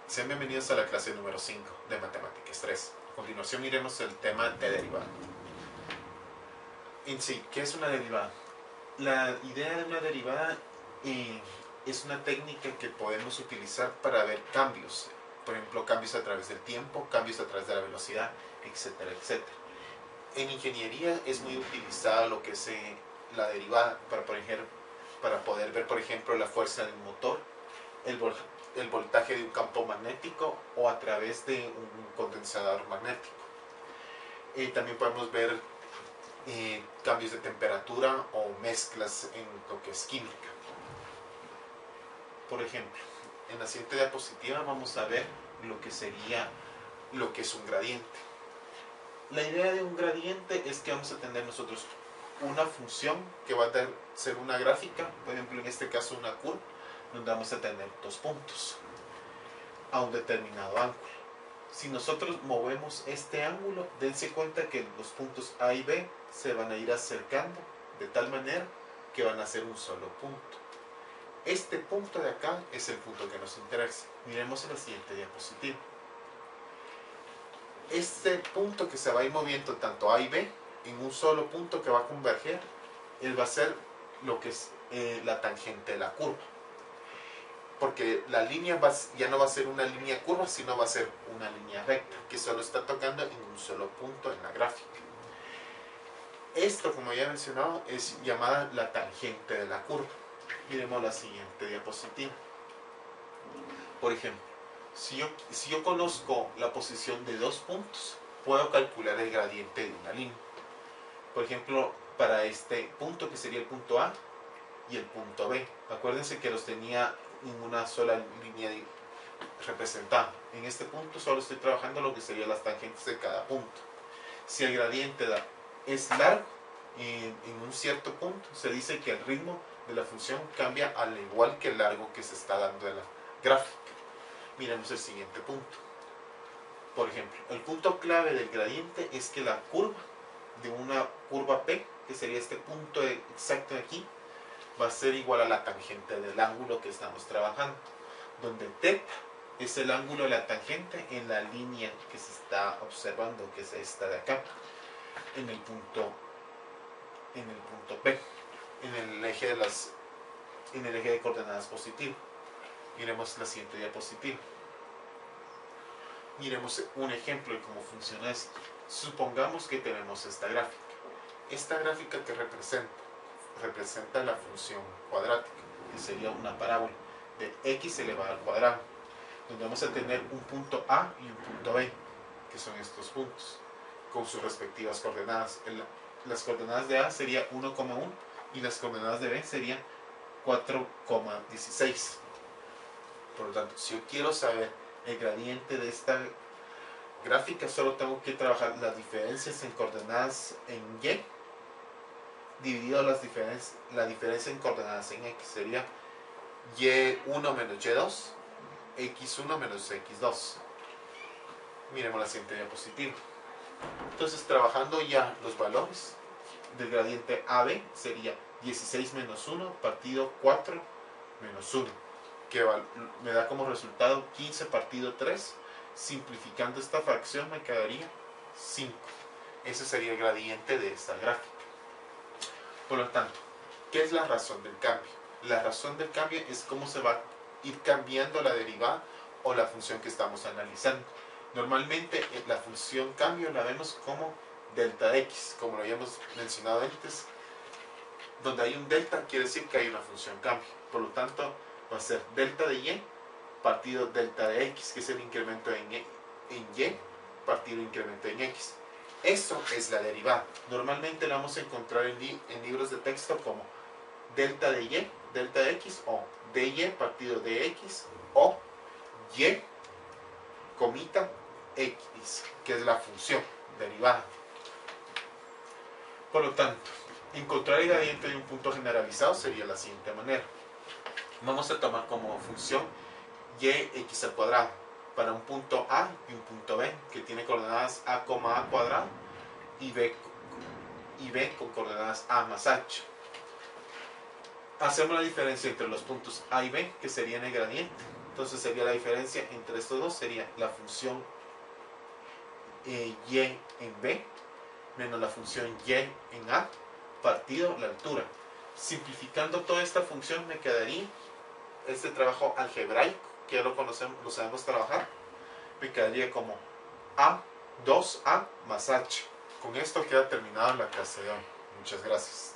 Sean bienvenidos a la clase número 5 de Matemáticas 3. A continuación miremos el tema de derivada. En sí, ¿qué es una derivada? La idea de una derivada es una técnica que podemos utilizar para ver cambios. Por ejemplo, cambios a través del tiempo, cambios a través de la velocidad, etcétera, etcétera. En ingeniería es muy utilizada lo que es la derivada para poder ver, por ejemplo, la fuerza del motor, el voltaje de un campo magnético o a través de un condensador magnético. También podemos ver cambios de temperatura o mezclas en lo que es química. Por ejemplo, en la siguiente diapositiva vamos a ver lo que es un gradiente. La idea de un gradiente es que vamos a tener nosotros una función que va a ser una gráfica, por ejemplo en este caso una curva, donde vamos a tener dos puntos a un determinado ángulo. Si nosotros movemos este ángulo, dense cuenta que los puntos A y B se van a ir acercando de tal manera que van a ser un solo punto. Este punto de acá es el punto que nos interesa. Miremos en la siguiente diapositiva. Este punto que se va a ir moviendo tanto A y B en un solo punto que va a converger, él va a ser lo que es la tangente de la curva. Porque la línea ya no va a ser una línea curva, sino va a ser una línea recta, que solo está tocando en un solo punto en la gráfica. Esto, como ya he mencionado, es llamada la tangente de la curva. Miremos la siguiente diapositiva. Por ejemplo, si yo conozco la posición de dos puntos, puedo calcular el gradiente de una línea. Por ejemplo, para este punto, que sería el punto A y el punto B. Acuérdense que los tenía en una sola línea representada. En este punto solo estoy trabajando lo que serían las tangentes de cada punto. Si el gradiente es largo, en un cierto punto se dice que el ritmo de la función cambia al igual que el largo que se está dando en la gráfica. Miremos el siguiente punto. Por ejemplo, el punto clave del gradiente es que la curva de una curva P, que sería este punto exacto de aquí, va a ser igual a la tangente del ángulo que estamos trabajando, donde θ es el ángulo de la tangente en la línea que se está observando, que es esta de acá, en el punto P, en el eje de coordenadas positivo. Miremos la siguiente diapositiva. Miremos un ejemplo de cómo funciona esto. Supongamos que tenemos esta gráfica. Esta gráfica que representa la función cuadrática, que sería una parábola de x elevado al cuadrado, donde vamos a tener un punto A y un punto B, que son estos puntos, con sus respectivas coordenadas. Las coordenadas de A sería 1,1 y las coordenadas de B serían 4,16. Por lo tanto, si yo quiero saber el gradiente de esta gráfica, solo tengo que trabajar las diferencias en coordenadas en Y, dividido la diferencia en coordenadas en X, sería Y1 menos Y2, X1 menos X2. Miremos la siguiente diapositiva. Entonces, trabajando ya los valores del gradiente AB, sería 16 menos 1 partido 4 menos 1, que me da como resultado 15 partido 3. Simplificando esta fracción me quedaría 5. Ese sería el gradiente de esta gráfica. Por lo tanto, ¿qué es la razón del cambio? La razón del cambio es cómo se va a ir cambiando la derivada o la función que estamos analizando. Normalmente la función cambio la vemos como delta x, como lo habíamos mencionado antes. Donde hay un delta quiere decir que hay una función cambio. Por lo tanto, va a ser delta de y partido delta de x, que es el incremento en y, partido incremento en x. Eso es la derivada. Normalmente la vamos a encontrar en libros de texto como delta de y, delta de x, o dy partido de x, o y, comita, x, que es la función derivada. Por lo tanto, encontrar el gradiente de un punto generalizado sería la siguiente manera. Vamos a tomar como función y(x) al cuadrado para un punto A y un punto B, que tiene coordenadas a, a cuadrado y b con coordenadas a más h. Hacemos la diferencia entre los puntos A y B, que serían el gradiente. Entonces sería la diferencia entre estos dos, sería la función y en b menos la función y en a partido la altura. Simplificando toda esta función me quedaría este trabajo algebraico, que ya lo conocemos, lo sabemos trabajar, me quedaría como a 2a más h. Con esto queda terminada la clase de hoy. Muchas gracias.